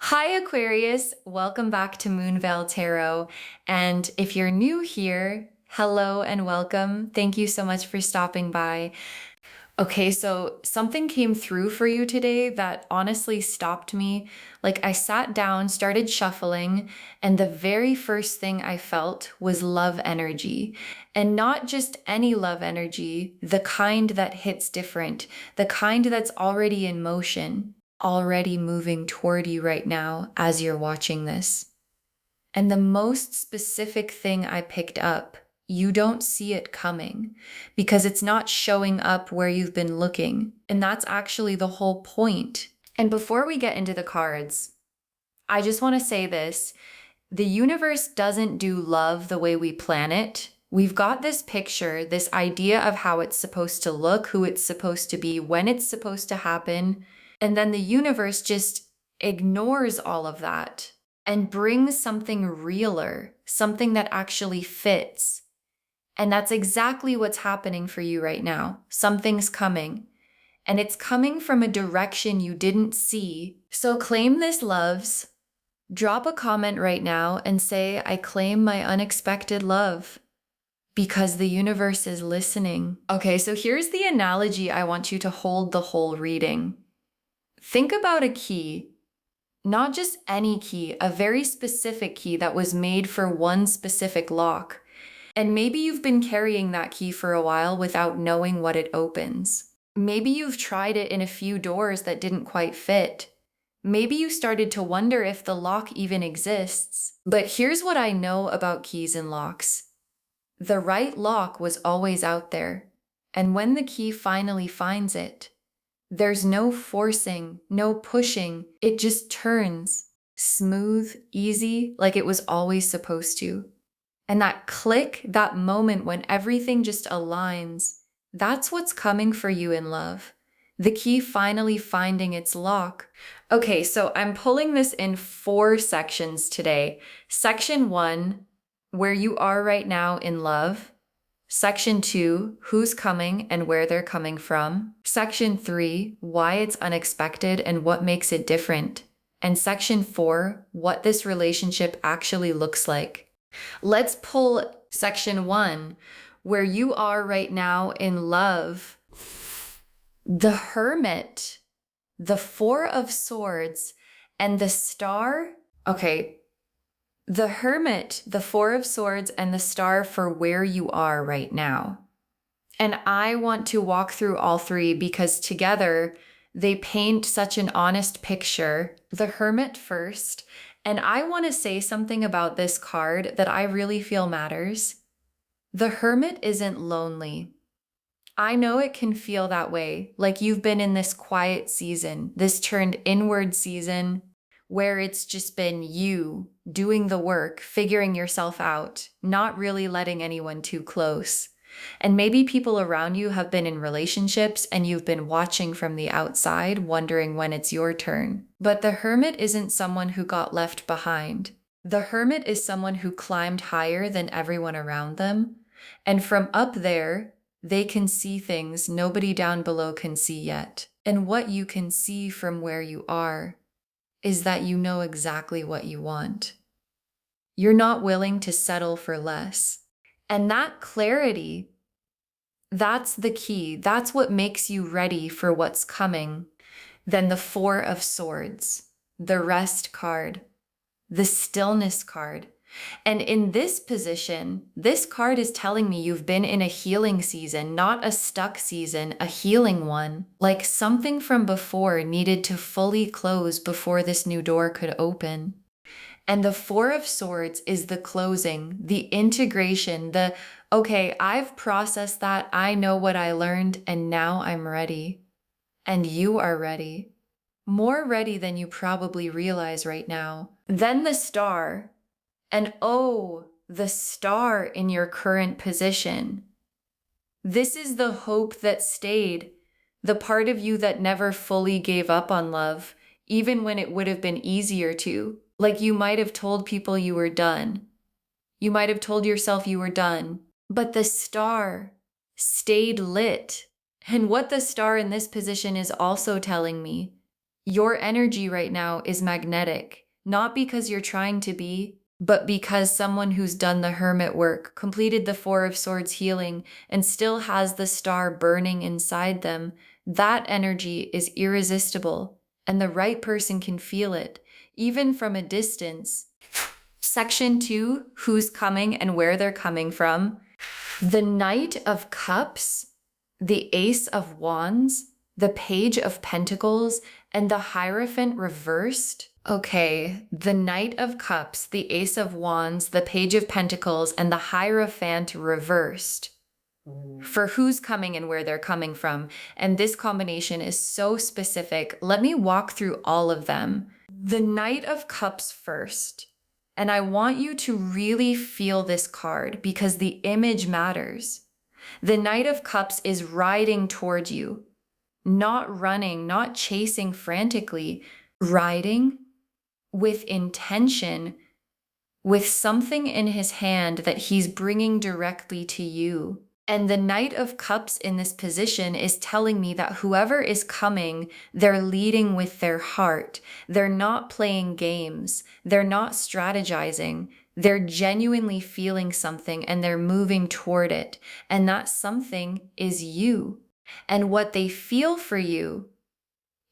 Hi, Aquarius. Welcome back to Moonveil Tarot. And if you're new here, hello and welcome. Thank you so much for stopping by. Okay, so something came through for you today that honestly stopped me. Like, I sat down, started shuffling, and the very first thing I felt was love energy. And not just any love energy, the kind that hits different, the kind that's already in motion, already moving toward you right now as you're watching this. And the most specific thing I picked up, you don't see it coming because it's not showing up where you've been looking. And that's actually the whole point. And before we get into the cards, I just want to say this. The universe doesn't do love the way we plan it. We've got this picture, this idea of how it's supposed to look, who it's supposed to be, when it's supposed to happen. And then the universe just ignores all of that and brings something realer, something that actually fits. And that's exactly what's happening for you right now. Something's coming. And it's coming from a direction you didn't see. So claim this, loves. Drop a comment right now and say, I claim my unexpected love. Because the universe is listening. Okay, so here's the analogy I want you to hold the whole reading. Think about a key. Not just any key, a very specific key that was made for one specific lock. And maybe you've been carrying that key for a while without knowing what it opens. Maybe you've tried it in a few doors that didn't quite fit. Maybe you started to wonder if the lock even exists. But here's what I know about keys and locks. The right lock was always out there. And when the key finally finds it, there's no forcing, no pushing. It just turns smooth, easy, like it was always supposed to. And that click, that moment when everything just aligns, that's what's coming for you in love. The key finally finding its lock. Okay, so I'm pulling this in 4 sections today. Section 1, where you are right now in love. Section 2, who's coming and where they're coming from. Section 3, why it's unexpected and what makes it different. And Section 4, what this relationship actually looks like. Let's pull Section 1, where you are right now in love. The Hermit, the 4 of Swords, and the Star. Okay, the Hermit, the 4 of Swords, and the Star for where you are right now. And I want to walk through all 3 because together they paint such an honest picture. The Hermit first, and I want to say something about this card that I really feel matters. The Hermit isn't lonely. I know it can feel that way, like you've been in this quiet season, this turned inward season, where it's just been you doing the work, figuring yourself out, not really letting anyone too close. And maybe people around you have been in relationships and you've been watching from the outside, wondering when it's your turn. But the Hermit isn't someone who got left behind. The Hermit is someone who climbed higher than everyone around them. And from up there, they can see things nobody down below can see yet. And what you can see from where you are is that you know exactly what you want. You're not willing to settle for less. And that clarity, that's the key. That's what makes you ready for what's coming. Then the 4 of Swords, the Rest card, the Stillness card. And in this position, this card is telling me you've been in a healing season, not a stuck season, a healing one. Like something from before needed to fully close before this new door could open. And the 4 of Swords is the closing, the integration, okay, I've processed that, I know what I learned, and now I'm ready. And you are ready. More ready than you probably realize right now. Then the Star. And oh, the Star in your current position. This is the hope that stayed, the part of you that never fully gave up on love, even when it would have been easier to. Like you might have told people you were done. You might have told yourself you were done. But the Star stayed lit. And what the Star in this position is also telling me Your energy right now is magnetic, not because you're trying to be, but because someone who's done the hermit work, completed the Four of Swords healing, and still has the star burning inside them, that energy is irresistible, and the right person can feel it, even from a distance. Section 2, who's coming and where they're coming from. The Knight of Cups, the Ace of Wands, the Page of Pentacles, and the Hierophant reversed. Okay, the Knight of Cups, the Ace of Wands, the Page of Pentacles, and the Hierophant reversed. For who's coming and where they're coming from. And this combination is so specific. Let me walk through all of them. The Knight of Cups first. And I want you to really feel this card because the image matters. The Knight of Cups is riding toward you, not running, not chasing frantically, riding with intention, with something in his hand that he's bringing directly to you. And the Knight of Cups in this position is telling me that whoever is coming, they're leading with their heart. They're not playing games. They're not strategizing. They're genuinely feeling something and they're moving toward it. And that something is you. And what they feel for you,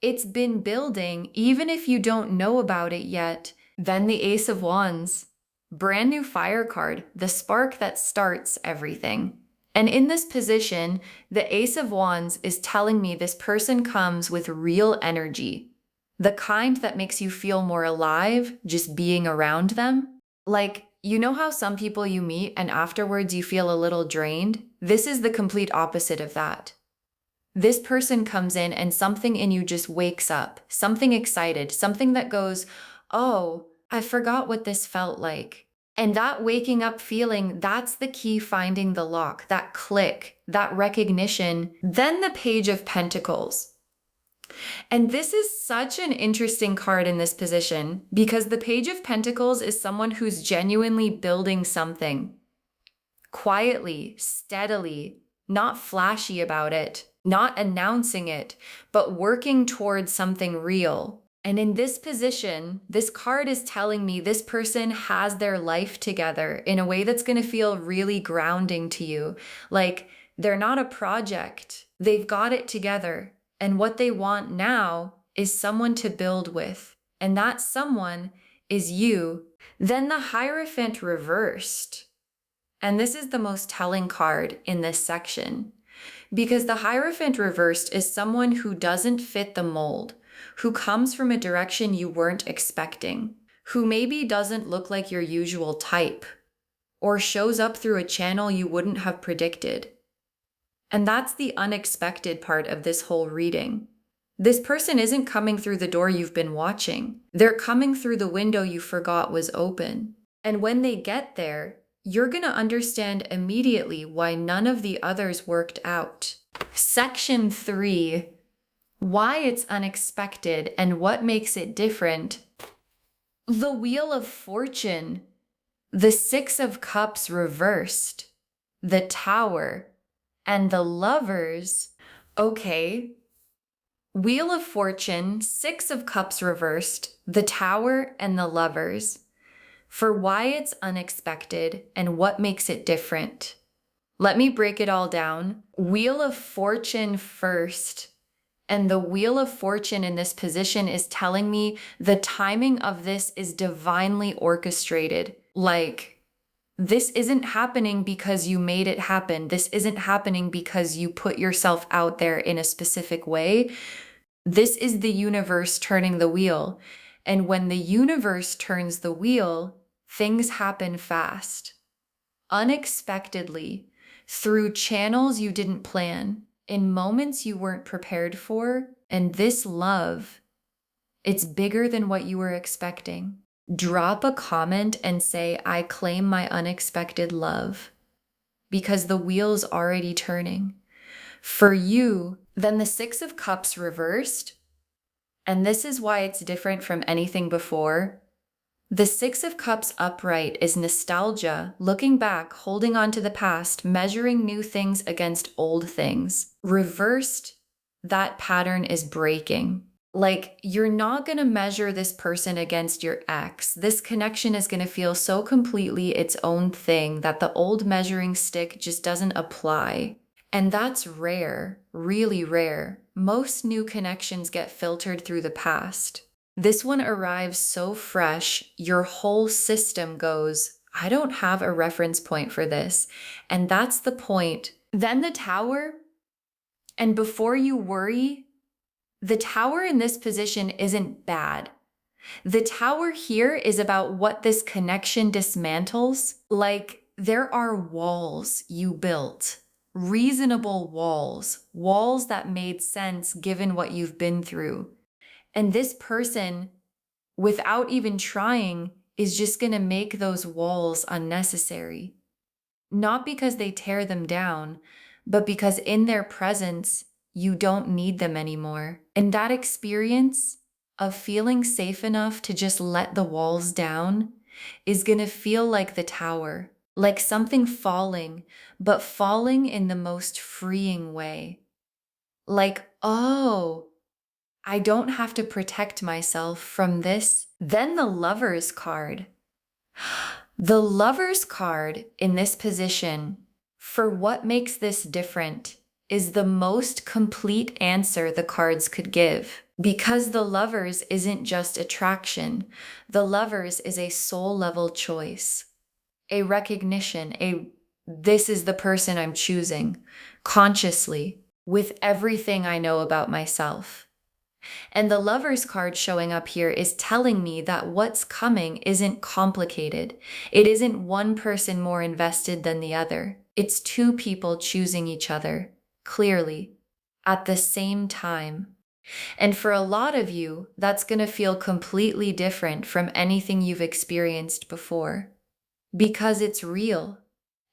it's been building, even if you don't know about it yet. Then the Ace of Wands, brand new fire card, the spark that starts everything. And in this position, the Ace of Wands is telling me this person comes with real energy, the kind that makes you feel more alive just being around them. Like, you know how some people you meet and afterwards you feel a little drained? This is the complete opposite of that. This person comes in and something in you just wakes up, something excited, something that goes, oh, I forgot what this felt like. And that waking up feeling, that's the key, finding the lock, that click, that recognition. Then the Page of Pentacles. And this is such an interesting card in this position because the Page of Pentacles is someone who's genuinely building something. Quietly, steadily, not flashy about it, not announcing it, but working towards something real. And in this position, this card is telling me this person has their life together in a way that's going to feel really grounding to you. Like they're not a project. They've got it together. And what they want now is someone to build with. And that someone is you. Then the Hierophant reversed. And this is the most telling card in this section. Because the Hierophant reversed is someone who doesn't fit the mold, who comes from a direction you weren't expecting, who maybe doesn't look like your usual type, or shows up through a channel you wouldn't have predicted. And that's the unexpected part of this whole reading. This person isn't coming through the door you've been watching. They're coming through the window you forgot was open. And when they get there, you're going to understand immediately why none of the others worked out. Section 3. Why it's unexpected and what makes it different. The Wheel of Fortune, the Six of Cups reversed, the Tower, and the Lovers. Okay, Wheel of Fortune, Six of Cups reversed, the Tower, and the Lovers. For why it's unexpected and what makes it different. Let me break it all down. Wheel of Fortune first. And the Wheel of Fortune in this position is telling me the timing of this is divinely orchestrated. Like, this isn't happening because you made it happen. This isn't happening because you put yourself out there in a specific way. This is the universe turning the wheel. And when the universe turns the wheel, things happen fast, unexpectedly, through channels you didn't plan, in moments you weren't prepared for. And this love, it's bigger than what you were expecting. Drop a comment and say, I claim my unexpected love, because the wheel's already turning. For you, then the Six of Cups reversed. And this is why it's different from anything before. The Six of Cups upright is nostalgia, looking back, holding on to the past, measuring new things against old things. Reversed, that pattern is breaking. Like, you're not going to measure this person against your ex. This connection is going to feel so completely its own thing that the old measuring stick just doesn't apply. And that's rare, really rare. Most new connections get filtered through the past. This one arrives so fresh, your whole system goes, I don't have a reference point for this. And that's the point. Then the tower, and before you worry, the tower in this position isn't bad. The tower here is about what this connection dismantles. Like, there are walls you built, reasonable walls, walls that made sense given what you've been through. And this person, without even trying, is just going to make those walls unnecessary. Not because they tear them down, but because in their presence, you don't need them anymore. And that experience of feeling safe enough to just let the walls down is going to feel like the tower, like something falling, but falling in the most freeing way. Like, oh, I don't have to protect myself from this. Then the Lover's card. The Lover's card in this position, for what makes this different, is the most complete answer the cards could give. Because the Lovers isn't just attraction. The Lovers is a soul level choice, a recognition, this is the person I'm choosing, consciously, with everything I know about myself. And the Lover's card showing up here is telling me that what's coming isn't complicated. It isn't one person more invested than the other. It's two people choosing each other, clearly, at the same time. And for a lot of you, that's going to feel completely different from anything you've experienced before. Because it's real,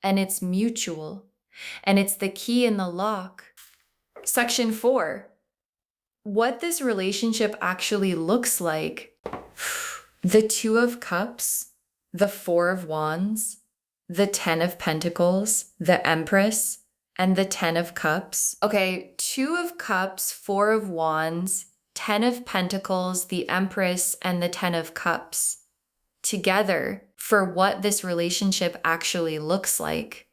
and it's mutual, and it's the key in the lock. Section 4. What this relationship actually looks like. The Two of Cups, the Four of Wands, the Ten of Pentacles, the Empress, and the Ten of Cups. Okay, Two of Cups, Four of Wands, Ten of Pentacles, the Empress, and the Ten of Cups. Together for what this relationship actually looks like.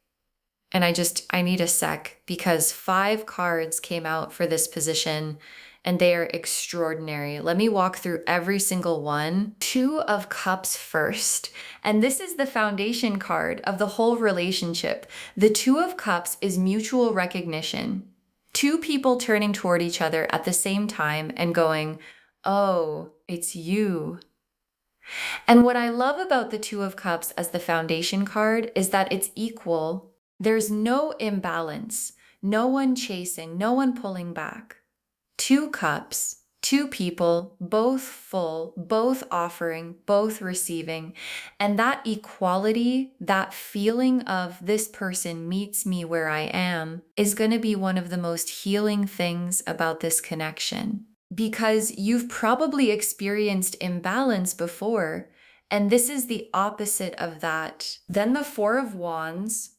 And I need a sec because 5 cards came out for this position and they are extraordinary. Let me walk through every single one. Two of Cups first. And this is the foundation card of the whole relationship. The Two of Cups is mutual recognition. Two people turning toward each other at the same time and going, oh, it's you. And what I love about the Two of Cups as the foundation card is that it's equal. There's no imbalance, no one chasing, no one pulling back. 2 cups, 2 people, both full, both offering, both receiving. And that equality, that feeling of this person meets me where I am, is going to be one of the most healing things about this connection. Because you've probably experienced imbalance before, and this is the opposite of that. Then the Four of Wands.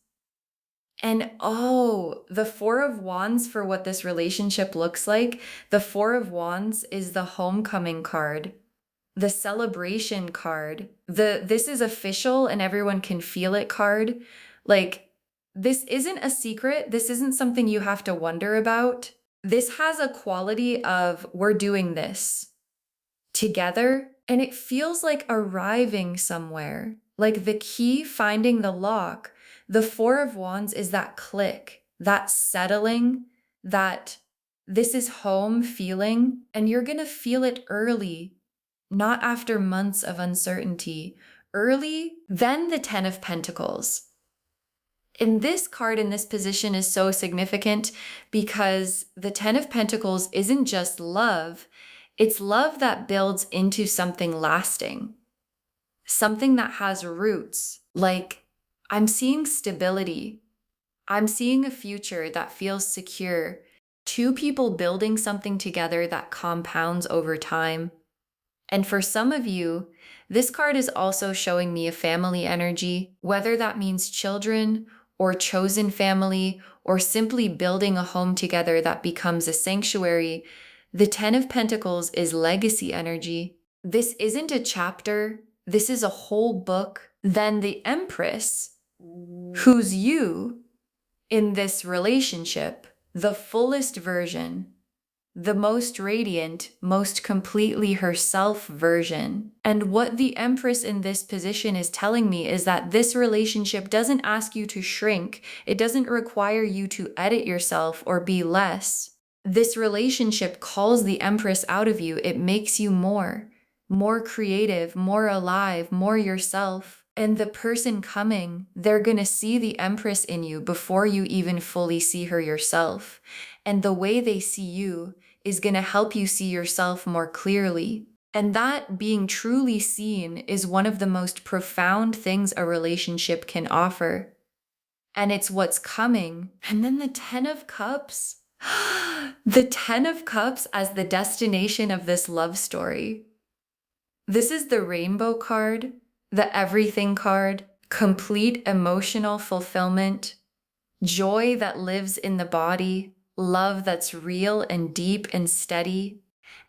And the Four of Wands for what this relationship looks like. The Four of Wands is the homecoming card, the celebration card, this is official and everyone can feel it card. Like, this isn't a secret. This isn't something you have to wonder about. This has a quality of we're doing this together, and it feels like arriving somewhere, like the key finding the lock. The Four of Wands is that click, that settling, that this is home feeling, and you're going to feel it early, not after months of uncertainty. Early, then the Ten of Pentacles. In this card in this position is so significant because the Ten of Pentacles isn't just love, it's love that builds into something lasting, something that has roots. Like, I'm seeing stability. I'm seeing a future that feels secure. 2 people building something together that compounds over time. And for some of you, this card is also showing me a family energy, whether that means children or chosen family, or simply building a home together that becomes a sanctuary. The Ten of Pentacles is legacy energy. This isn't a chapter, this is a whole book. Then the Empress, who's you in this relationship, the fullest version, the most radiant, most completely herself version. And what the Empress in this position is telling me is that this relationship doesn't ask you to shrink. It doesn't require you to edit yourself or be less. This relationship calls the Empress out of you. It makes you more creative, more alive, more yourself. And the person coming, they're going to see the Empress in you before you even fully see her yourself. And the way they see you is going to help you see yourself more clearly. And that being truly seen is one of the most profound things a relationship can offer. And it's what's coming. And then the Ten of Cups. The Ten of Cups as the destination of this love story. This is the rainbow card, the everything card, complete emotional fulfillment, joy that lives in the body, love that's real and deep and steady.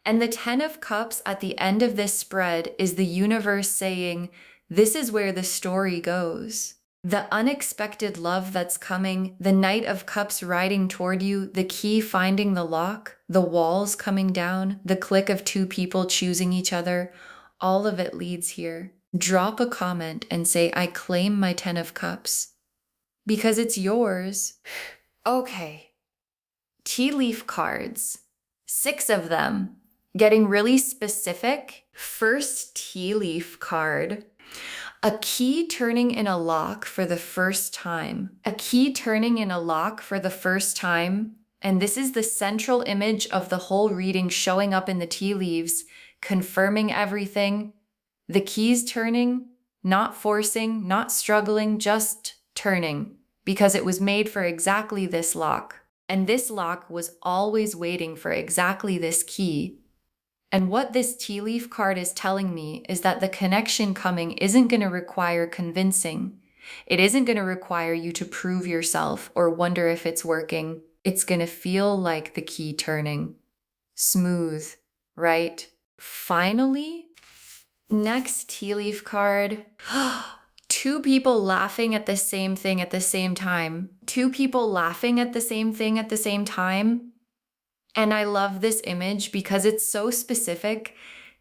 And the Ten of Cups at the end of this spread is the universe saying, this is where the story goes. The unexpected love that's coming, the Knight of Cups riding toward you, the key finding the lock, the walls coming down, the click of two people choosing each other, all of it leads here. Drop a comment and say, I claim my Ten of Cups, because it's yours. Okay. Tea leaf cards, 6 of them, getting really specific. First tea leaf card, a key turning in a lock for the first time. A key turning in a lock for the first time. And this is the central image of the whole reading showing up in the tea leaves, confirming everything. The keys turning, not forcing, not struggling, just turning, because it was made for exactly this lock. And this lock was always waiting for exactly this key. And what this tea leaf card is telling me is that the connection coming isn't going to require convincing. It isn't going to require you to prove yourself or wonder if it's working. It's going to feel like the key turning. Smooth, right? Finally, next tea leaf card. 2 people laughing at the same thing at the same time. 2 people laughing at the same thing at the same time. And I love this image because it's so specific,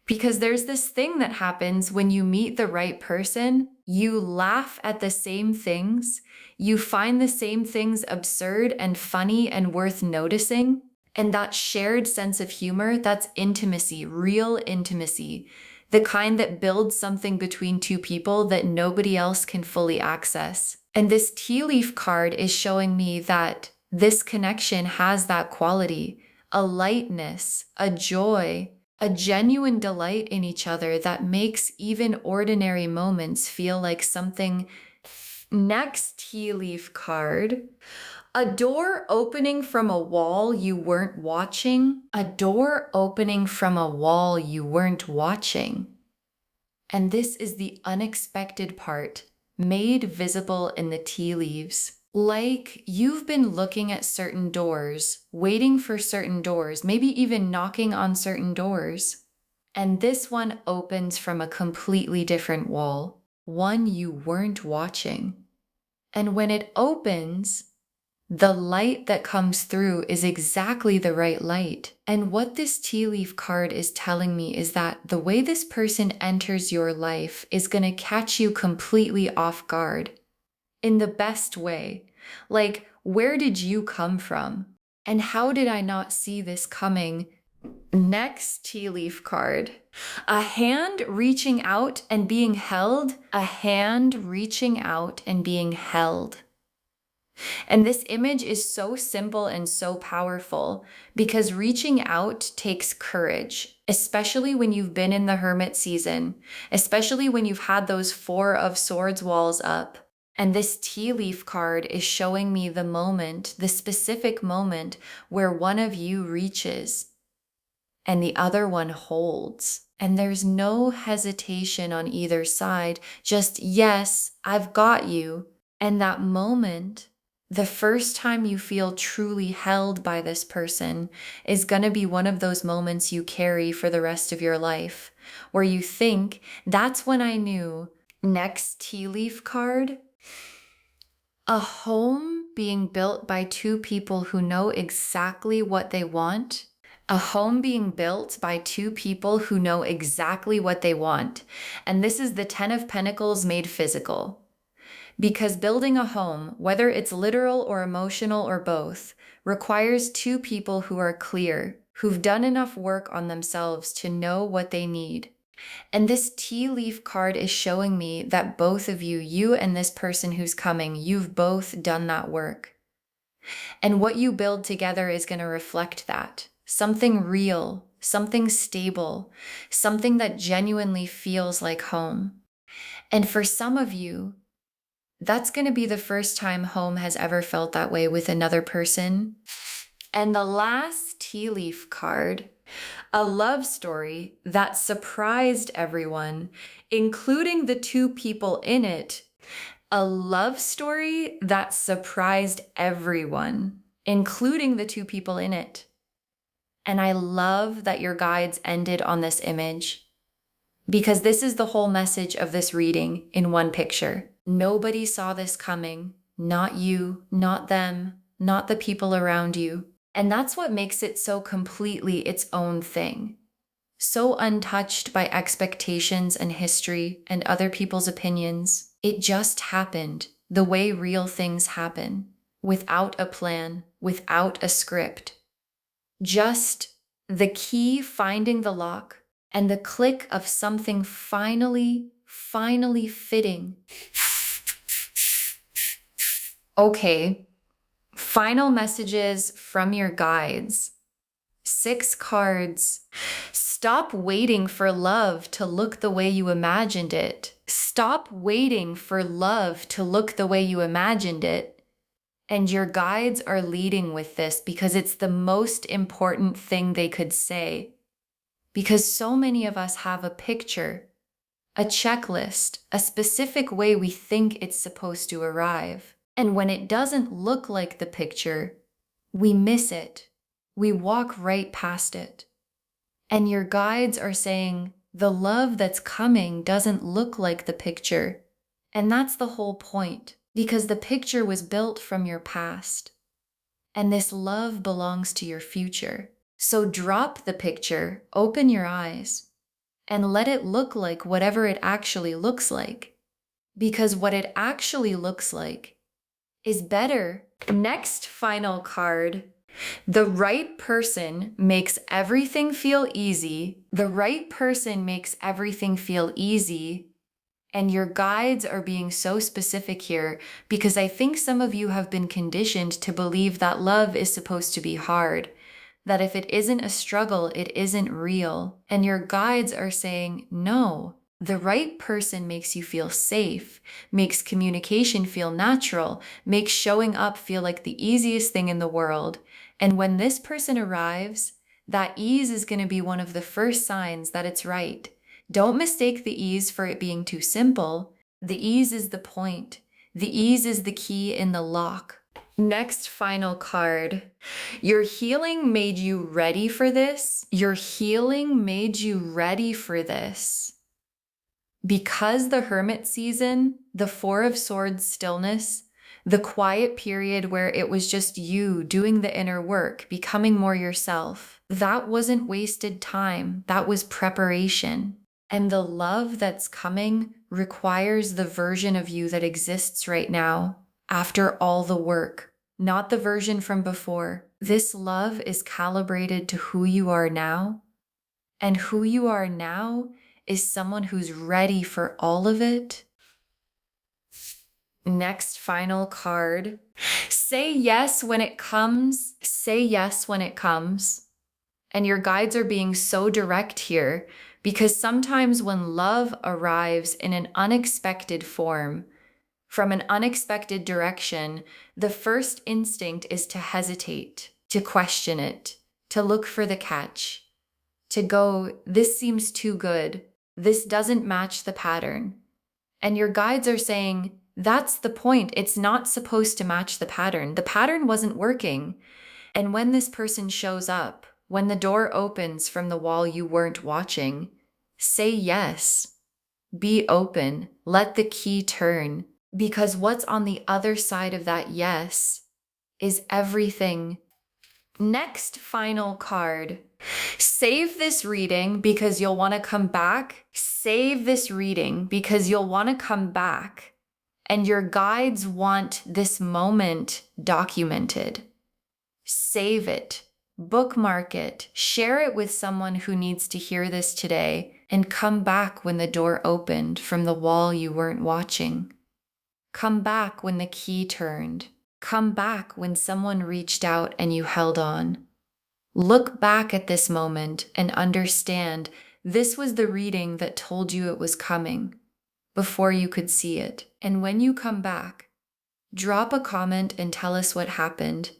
because there's this thing that happens when you meet the right person. You laugh at the same things. You find the same things absurd and funny and worth noticing. And that shared sense of humor, that's intimacy, real intimacy. The kind that builds something between 2 people that nobody else can fully access. And this tea leaf card is showing me that this connection has that quality, a lightness, a joy, a genuine delight in each other that makes even ordinary moments feel like something. Next tea leaf card. A door opening from a wall you weren't watching. A door opening from a wall you weren't watching. And this is the unexpected part, made visible in the tea leaves. Like you've been looking at certain doors, waiting for certain doors, maybe even knocking on certain doors. And this one opens from a completely different wall, one you weren't watching. And when it opens, the light that comes through is exactly the right light. And what this tea leaf card is telling me is that the way this person enters your life is going to catch you completely off guard in the best way. Like, where did you come from? And how did I not see this coming? Next tea leaf card. A hand reaching out and being held. A hand reaching out and being held. And this image is so simple and so powerful because reaching out takes courage, especially when you've been in the hermit season, especially when you've had those 4 of Swords walls up. And this tea leaf card is showing me the moment, the specific moment where one of you reaches and the other one holds. And there's no hesitation on either side, just yes, I've got you. And that moment The first time you feel truly held by this person is going to be one of those moments you carry for the rest of your life, where you think, that's when I knew. Next tea leaf card. A home being built by two people who know exactly what they want. A home being built by two people who know exactly what they want. And this is the Ten of Pentacles made physical. Because building a home, whether it's literal or emotional or both, requires two people who are clear, who've done enough work on themselves to know what they need. And this tea leaf card is showing me that both of you, you and this person who's coming, you've both done that work. And what you build together is going to reflect that. Something real, something stable, something that genuinely feels like home. And for some of you, that's going to be the first time home has ever felt that way with another person. And the last tea leaf card, a love story that surprised everyone, including the two people in it. A love story that surprised everyone, including the two people in it. And I love that your guides ended on this image, because this is the whole message of this reading in one picture. Nobody saw this coming. Not you, not them, not the people around you. And that's what makes it so completely its own thing. So untouched by expectations and history and other people's opinions. It just happened the way real things happen, without a plan, without a script. Just the key finding the lock and the click of something finally fitting. Okay, final messages from your guides. 6 cards. Stop waiting for love to look the way you imagined it. Stop waiting for love to look the way you imagined it. And your guides are leading with this because it's the most important thing they could say. Because so many of us have a picture, a checklist, a specific way we think it's supposed to arrive. And when it doesn't look like the picture, we miss it. We walk right past it. And your guides are saying, the love that's coming doesn't look like the picture. And that's the whole point, because the picture was built from your past. And this love belongs to your future. So drop the picture, open your eyes, and let it look like whatever it actually looks like. Because what it actually looks like is better. Next final card. The right person makes everything feel easy. The right person makes everything feel easy. And your guides are being so specific here because I think some of you have been conditioned to believe that love is supposed to be hard. That if it isn't a struggle, it isn't real. And your guides are saying, no. The right person makes you feel safe, makes communication feel natural, makes showing up feel like the easiest thing in the world. And when this person arrives, that ease is going to be one of the first signs that it's right. Don't mistake the ease for it being too simple. The ease is the point. The ease is the key in the lock. Next final card. Your healing made you ready for this. Your healing made you ready for this. Because the Hermit season, the 4 of Swords stillness, the quiet period where it was just you doing the inner work, becoming more yourself, that wasn't wasted time. That was preparation. And the love that's coming requires the version of you that exists right now after all the work, not the version from before. This love is calibrated to who you are now. And who you are now is someone who's ready for all of it. Next final card. Say yes when it comes. Say yes when it comes. And your guides are being so direct here because sometimes when love arrives in an unexpected form, from an unexpected direction, the first instinct is to hesitate, to question it, to look for the catch, to go, this seems too good. This doesn't match the pattern. And your guides are saying, That's the point. It's not supposed to match the pattern. The pattern wasn't working. And when this person shows up, when the door opens from the wall you weren't watching, say yes. Be open. Let the key turn. Because what's on the other side of that yes is everything. Next final card. Save this reading because you'll want to come back. Save this reading because you'll want to come back. And your guides want this moment documented. Save it. Bookmark it. Share it with someone who needs to hear this today. And come back when the door opened from the wall you weren't watching. Come back when the key turned. Come back when someone reached out and you held on. Look back at this moment and understand this was the reading that told you it was coming before you could see it. And when you come back, drop a comment and tell us what happened,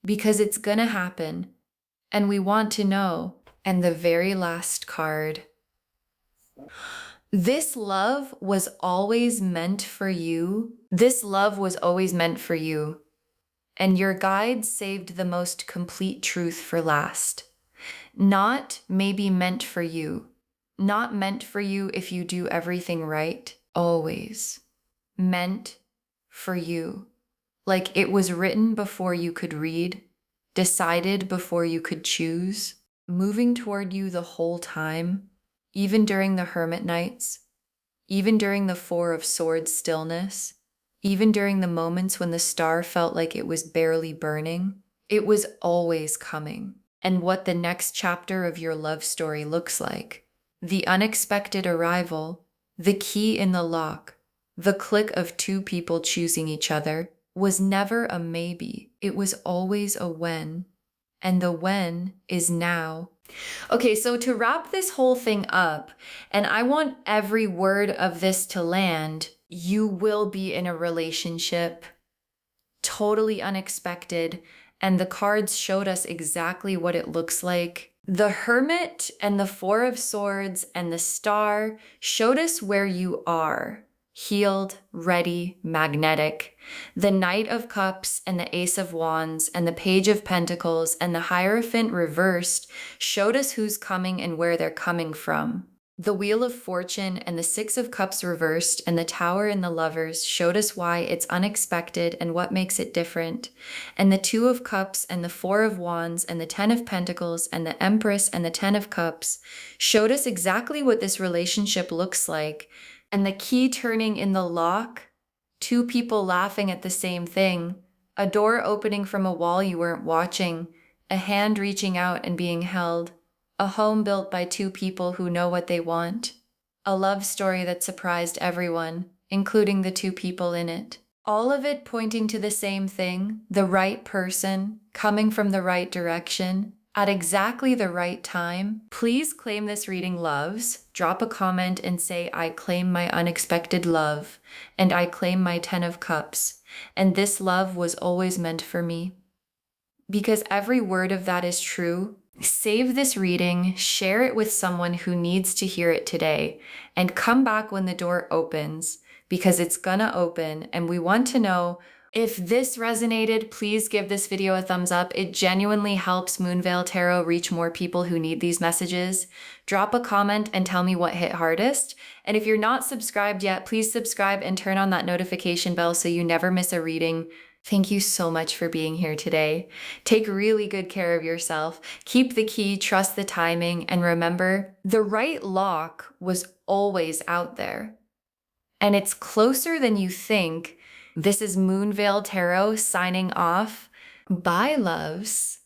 because it's gonna happen and we want to know. And the very last card. This love was always meant for you. This love was always meant for you. And your guide saved the most complete truth for last. Not maybe meant for you. Not meant for you if you do everything right. Always. Meant for you. Like it was written before you could read. Decided before you could choose. Moving toward you the whole time. Even during the hermit nights. Even during the Four of Swords stillness. Even during the moments when the star felt like it was barely burning, it was always coming. And what the next chapter of your love story looks like. The unexpected arrival, the key in the lock, the click of two people choosing each other was never a maybe. It was always a when. And the when is now. Okay, so to wrap this whole thing up, and I want every word of this to land, you will be in a relationship, totally unexpected, and the cards showed us exactly what it looks like. The Hermit and the Four of Swords and the Star showed us where you are. Healed, ready, magnetic. The Knight of Cups and the Ace of Wands and the Page of Pentacles and the Hierophant reversed showed us who's coming and where they're coming from. The Wheel of Fortune and the Six of Cups reversed and the Tower and the Lovers showed us why it's unexpected and what makes it different. And the Two of Cups and the Four of Wands and the Ten of Pentacles and the Empress and the Ten of Cups showed us exactly what this relationship looks like. And the key turning in the lock, two people laughing at the same thing, a door opening from a wall you weren't watching, a hand reaching out and being held, a home built by two people who know what they want, a love story that surprised everyone, including the two people in it. All of it pointing to the same thing, the right person, coming from the right direction, at exactly the right time. Please claim this reading loves. Drop a comment and say, I claim my unexpected love, and I claim my Ten of Cups, and this love was always meant for me. Because every word of that is true. Save this reading, share it with someone who needs to hear it today, and come back when the door opens, because it's gonna open, and we want to know. If this resonated, please give this video a thumbs up. It genuinely helps Moonveil Tarot reach more people who need these messages. Drop a comment and tell me what hit hardest. And if you're not subscribed yet, please subscribe and turn on that notification bell so you never miss a reading. Thank you so much for being here today. Take really good care of yourself. Keep the key, trust the timing, and remember, the right lock was always out there. And it's closer than you think. This is Moonveil Tarot signing off. Bye, loves.